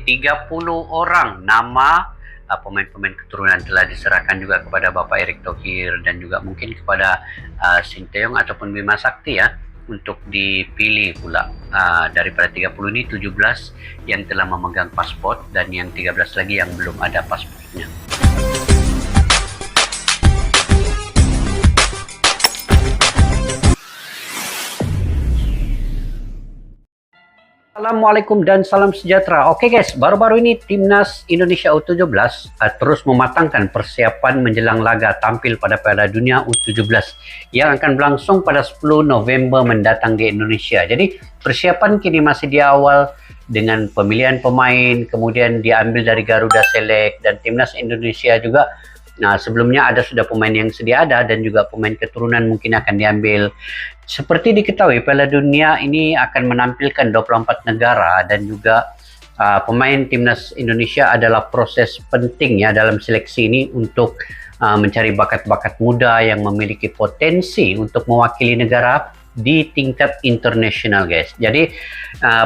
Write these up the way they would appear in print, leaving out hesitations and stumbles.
30 orang nama pemain-pemain keturunan telah diserahkan juga kepada Bapak Erick Thohir dan juga mungkin kepada Sinteyong ataupun Bima Sakti ya, untuk dipilih pula. Daripada 30 ini 17 yang telah memegang paspor dan yang 13 lagi yang belum ada paspornya. Assalamualaikum dan salam sejahtera. Oke guys, baru-baru ini Timnas Indonesia U17 terus mematangkan persiapan menjelang laga tampil pada Piala Dunia U17 yang akan berlangsung pada 10 November mendatang di Indonesia. Jadi persiapan kini masih di awal dengan pemilihan pemain, kemudian diambil dari Garuda Select dan Timnas Indonesia juga. Nah, sebelumnya sudah pemain yang sedia ada dan juga pemain keturunan mungkin akan diambil. Seperti diketahui, Piala Dunia ini akan menampilkan 24 negara dan juga pemain Timnas Indonesia adalah proses penting ya dalam seleksi ini untuk mencari bakat-bakat muda yang memiliki potensi untuk mewakili negara di tingkat internasional guys. Jadi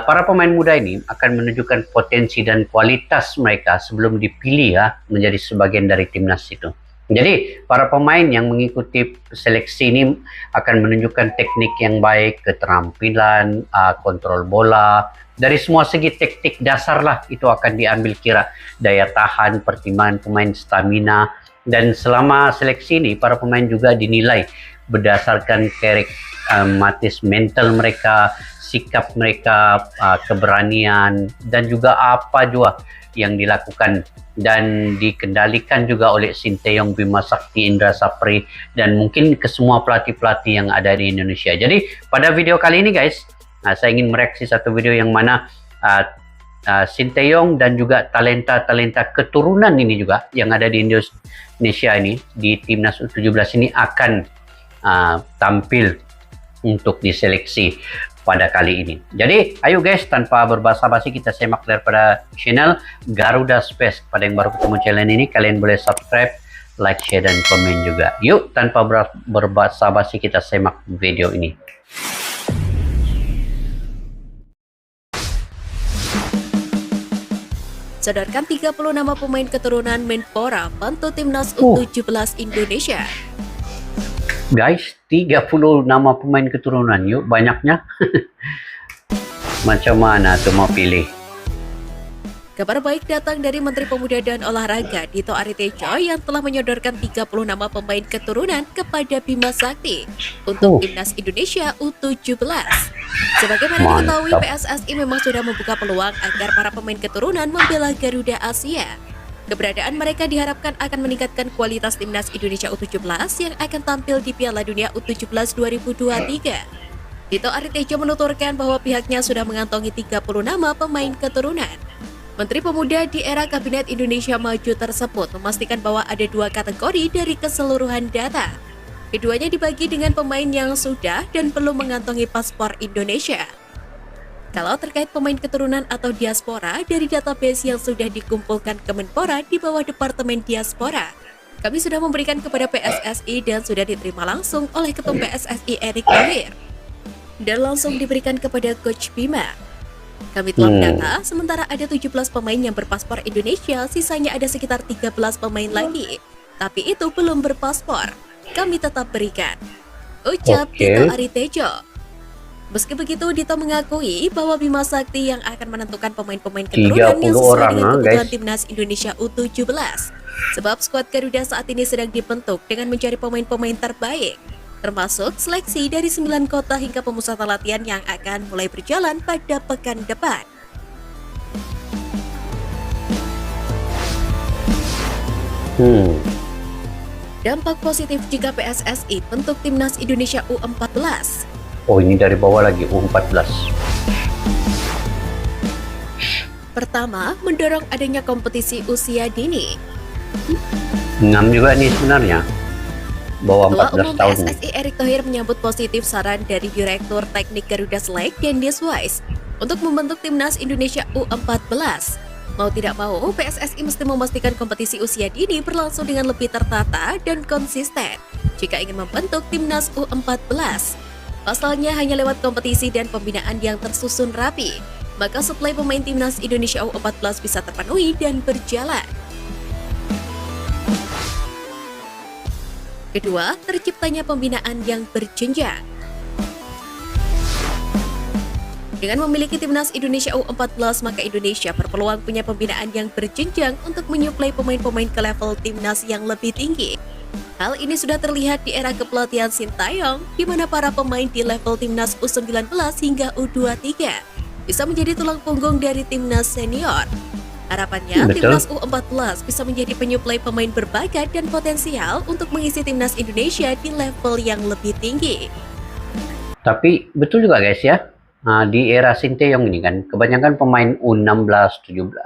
para pemain muda ini akan menunjukkan potensi dan kualitas mereka sebelum dipilih ya menjadi sebagian dari timnas itu. Jadi para pemain yang mengikuti seleksi ini akan menunjukkan teknik yang baik, keterampilan, kontrol bola, dari semua segi teknik dasar lah itu akan diambil kira, daya tahan, pertimbangan pemain, stamina, dan selama seleksi ini para pemain juga dinilai berdasarkan karakter mental mereka, sikap mereka, keberanian, dan juga apa juga yang dilakukan dan dikendalikan juga oleh Sinteyong, Bima Sakti, Indra Sapri, dan mungkin ke semua pelatih-pelatih yang ada di Indonesia. Jadi pada video kali ini guys, saya ingin mereaksi satu video yang mana Sinteyong dan juga talenta-talenta keturunan ini juga yang ada di Indonesia ini, di Timnas U17 ini akan tampil untuk diseleksi pada kali ini. Jadi ayo guys, tanpa berbasa-basi kita semak daripada channel Garuda Space. Pada yang baru ketemu channel ini, kalian boleh subscribe, like, share, dan komen juga. Yuk tanpa berbasa-basi kita semak video ini. Sodorkan 30 nama pemain keturunan Menpora bantu Timnas U17 Indonesia. Guys, 30 nama pemain keturunan, yuk banyaknya. Macam mana tuh mau pilih? Kabar baik datang dari Menteri Pemuda dan Olahraga Dito Aritejo yang telah menyodorkan 30 nama pemain keturunan kepada Bima Sakti untuk Timnas Indonesia U17. Sebagaimana diketahui, PSSI memang sudah membuka peluang agar para pemain keturunan membela Garuda Asia. Keberadaan mereka diharapkan akan meningkatkan kualitas Timnas Indonesia U17 yang akan tampil di Piala Dunia U17 2023. Dito Aritejo menuturkan bahwa pihaknya sudah mengantongi 30 nama pemain keturunan. Menteri Pemuda di era Kabinet Indonesia Maju tersebut memastikan bahwa ada 2 kategori dari keseluruhan data. Keduanya dibagi dengan pemain yang sudah dan belum mengantongi paspor Indonesia. Kalau terkait pemain keturunan atau diaspora, dari database yang sudah dikumpulkan Kemenpora di bawah Departemen Diaspora, kami sudah memberikan kepada PSSI dan sudah diterima langsung oleh Ketum PSSI Erick Thohir dan langsung diberikan kepada Coach Bima. Kami telah mendata, sementara ada 17 pemain yang berpaspor Indonesia, sisanya ada sekitar 13 pemain lagi. Tapi itu belum berpaspor, kami tetap berikan. Ucap Dito Aritejo. Meski begitu, Dito mengakui bahwa Bima Sakti yang akan menentukan pemain-pemain keturunan yang sesuai dengan kebutuhan Timnas Indonesia U17. Sebab skuad Garuda saat ini sedang dibentuk dengan mencari pemain-pemain terbaik, termasuk seleksi dari 9 kota hingga pemusatan latihan yang akan mulai berjalan pada pekan depan. Dampak positif jika PSSI bentuk Timnas Indonesia U14. Oh, ini dari bawah lagi, U14. Pertama, mendorong adanya kompetisi usia dini. 6 juga nih sebenarnya. Bawah 14 Ketua Umum tahun. PSSI Erick Thohir menyambut positif saran dari Direktur Teknik Garuda Select, Dennis Wise, untuk membentuk Timnas Indonesia U14. Mau tidak mau, PSSI mesti memastikan kompetisi usia dini berlangsung dengan lebih tertata dan konsisten jika ingin membentuk Timnas U14. Pasalnya hanya lewat kompetisi dan pembinaan yang tersusun rapi, maka suplai pemain timnas Indonesia U14 bisa terpenuhi dan berjalan. Kedua, terciptanya pembinaan yang berjenjang. Dengan memiliki timnas Indonesia U14, maka Indonesia berpeluang punya pembinaan yang berjenjang untuk menyuplai pemain-pemain ke level timnas yang lebih tinggi. Hal ini sudah terlihat di era kepelatihan Sintayong, di mana para pemain di level timnas U19 hingga U23 bisa menjadi tulang punggung dari timnas senior. Harapannya, timnas U14 bisa menjadi penyuplai pemain berbakat dan potensial untuk mengisi timnas Indonesia di level yang lebih tinggi. Tapi betul juga guys ya, di era Sinteyong ini kan kebanyakan pemain U16, 17,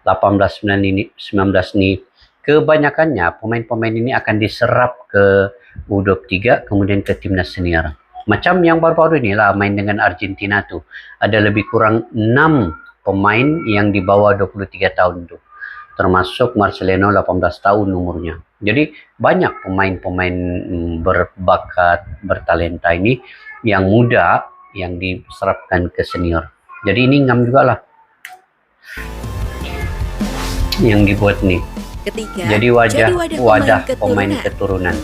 18, 19 ini kebanyakannya pemain-pemain ini akan diserap ke U23 kemudian ke timnas senior. Macam yang baru-baru ini lah main dengan Argentina tuh, ada lebih kurang 6 pemain yang di bawah 23 tahun tuh, termasuk Marcelino 18 tahun umurnya. Jadi banyak pemain-pemain berbakat, bertalenta ini yang muda yang diserapkan ke senior. Jadi ini ngam juga lah yang dibuat nih. Ketiga, jadi wadah pemain keturunan.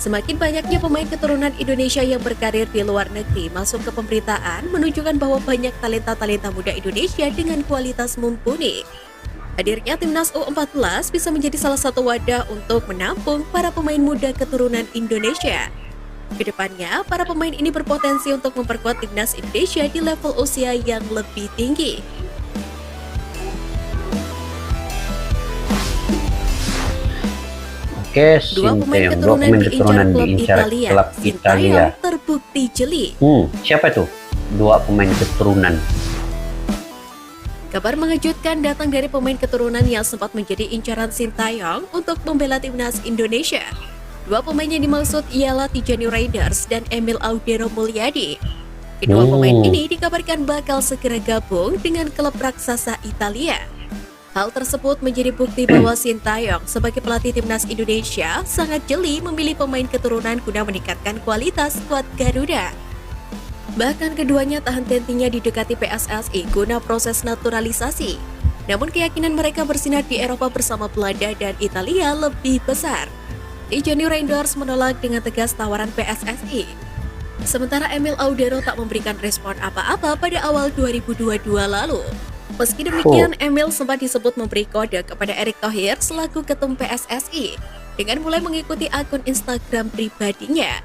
Semakin banyaknya pemain keturunan Indonesia yang berkarir di luar negeri masuk ke pemberitaan menunjukkan bahwa banyak talenta-talenta muda Indonesia dengan kualitas mumpuni. Hadirnya timnas U14 bisa menjadi salah satu wadah untuk menampung para pemain muda keturunan Indonesia. Kedepannya, para pemain ini berpotensi untuk memperkuat timnas Indonesia di level usia yang lebih tinggi. Oke, Dua pemain keturunan diincar klub Italia. Terbukti jeli. Siapa itu? Dua pemain keturunan. Kabar mengejutkan datang dari pemain keturunan yang sempat menjadi incaran Sintayong untuk membela timnas Indonesia. Dua pemain yang dimaksud ialah Tijani Reinders dan Emil Audero Mulyadi. Kedua pemain ini dikabarkan bakal segera gabung dengan klub raksasa Italia. Hal tersebut menjadi bukti bahwa Sintayong sebagai pelatih timnas Indonesia sangat jeli memilih pemain keturunan guna meningkatkan kualitas skuad Garuda. Bahkan keduanya tak henti-hentinya didekati PSSI guna proses naturalisasi. Namun keyakinan mereka bersinar di Eropa bersama Belanda dan Italia lebih besar. Tijani Reinders menolak dengan tegas tawaran PSSI. Sementara Emil Audero tak memberikan respon apa-apa pada awal 2022 lalu. Meski demikian, Emil sempat disebut memberi kode kepada Erick Thohir selaku ketum PSSI dengan mulai mengikuti akun Instagram pribadinya.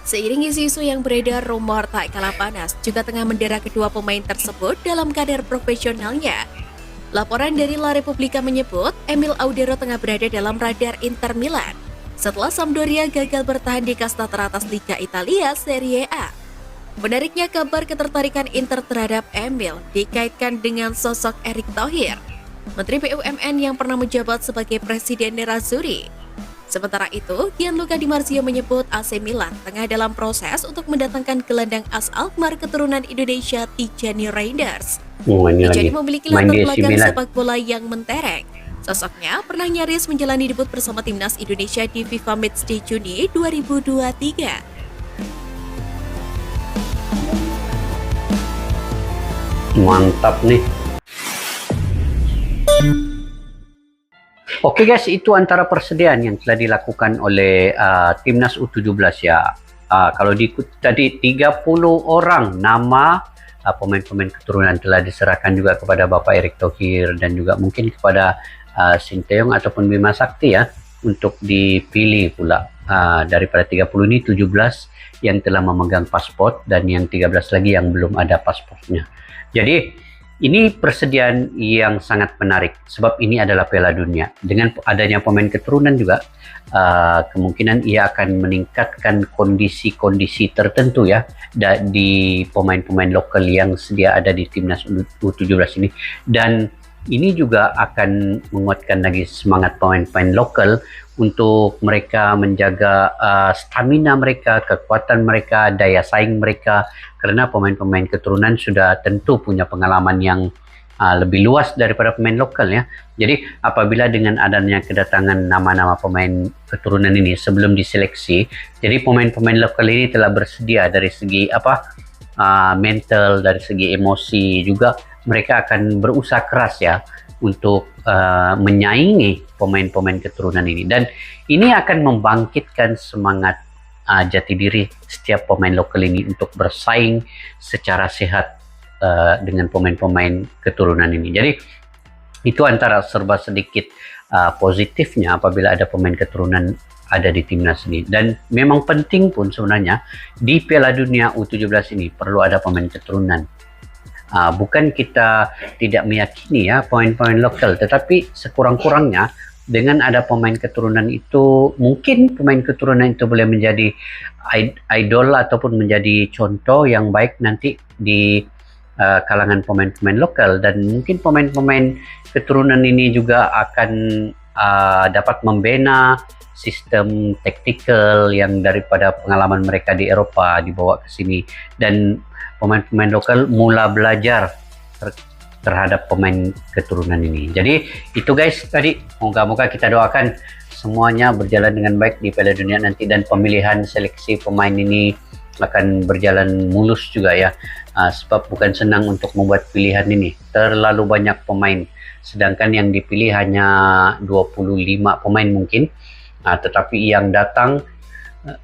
Seiring isu-isu yang beredar, rumor tak kalah panas juga tengah mendera kedua pemain tersebut dalam karir profesionalnya. Laporan dari La Repubblica menyebut Emil Audero tengah berada dalam radar Inter Milan setelah Sampdoria gagal bertahan di kasta teratas Liga Italia Serie A. Menariknya, kabar ketertarikan Inter terhadap Emil dikaitkan dengan sosok Erick Thohir, Menteri BUMN yang pernah menjabat sebagai Presiden Nerazzurri. Sementara itu, Gianluca Di Marzio menyebut AC Milan tengah dalam proses untuk mendatangkan gelandang AS Alkmaar keturunan Indonesia Tijani Reinders. Tijani memiliki latar belakang sepak bola yang mentereng. Sosoknya pernah nyaris menjalani debut bersama timnas Indonesia di FIFA Matchday Juni 2023. Mantap nih. Oke guys, itu antara persediaan yang telah dilakukan oleh timnas U17 ya. Kalau diikuti tadi 30 orang nama pemain-pemain keturunan telah diserahkan juga kepada Bapak Erick Thohir dan juga mungkin kepada Sinteyong ataupun Bima Sakti ya, untuk dipilih pula. Daripada 30 ini 17 yang telah memegang paspor dan yang 13 lagi yang belum ada paspornya. Jadi ini persediaan yang sangat menarik sebab ini adalah Piala Dunia. Dengan adanya pemain keturunan juga kemungkinan ia akan meningkatkan kondisi-kondisi tertentu ya di pemain-pemain lokal yang sedia ada di timnas U17 ini, dan ini juga akan menguatkan lagi semangat pemain-pemain lokal untuk mereka menjaga stamina mereka, kekuatan mereka, daya saing mereka, karena pemain-pemain keturunan sudah tentu punya pengalaman yang lebih luas daripada pemain lokal ya. Jadi apabila dengan adanya kedatangan nama-nama pemain keturunan ini sebelum diseleksi, jadi pemain-pemain lokal ini telah bersedia dari segi mental, dari segi emosi juga mereka akan berusaha keras ya untuk menyaingi pemain-pemain keturunan ini, dan ini akan membangkitkan semangat jati diri setiap pemain lokal ini untuk bersaing secara sehat dengan pemain-pemain keturunan ini. Jadi itu antara serba sedikit positifnya apabila ada pemain keturunan ada di timnas ini, dan memang penting pun sebenarnya di Piala Dunia U17 ini perlu ada pemain keturunan. Bukan kita tidak meyakini ya pemain-pemain lokal, tetapi sekurang-kurangnya dengan ada pemain keturunan itu, mungkin pemain keturunan itu boleh menjadi idol ataupun menjadi contoh yang baik nanti di kalangan pemain-pemain lokal, dan mungkin pemain-pemain keturunan ini juga akan dapat membina sistem taktikal yang daripada pengalaman mereka di Eropa dibawa ke sini, dan pemain-pemain lokal mula belajar terhadap pemain keturunan ini. Jadi itu guys, tadi moga-moga kita doakan semuanya berjalan dengan baik di Piala Dunia nanti, dan pemilihan seleksi pemain ini akan berjalan mulus juga ya, sebab bukan senang untuk membuat pilihan ini, terlalu banyak pemain, sedangkan yang dipilih hanya 25 pemain mungkin, tetapi yang datang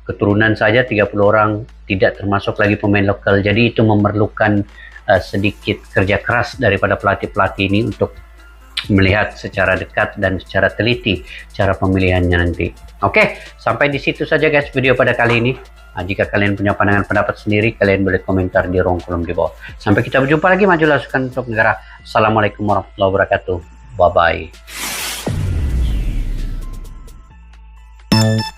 keturunan saja 30 orang, tidak termasuk lagi pemain lokal. Jadi itu memerlukan sedikit kerja keras daripada pelatih-pelatih ini untuk melihat secara dekat dan secara teliti cara pemilihannya nanti. Oke, sampai di situ saja guys video pada kali ini. Jika kalian punya pandangan pendapat sendiri, kalian boleh komentar di ruang kolom di bawah. Sampai kita berjumpa lagi, majulah sukan untuk negara. Assalamualaikum warahmatullahi wabarakatuh. Bye bye.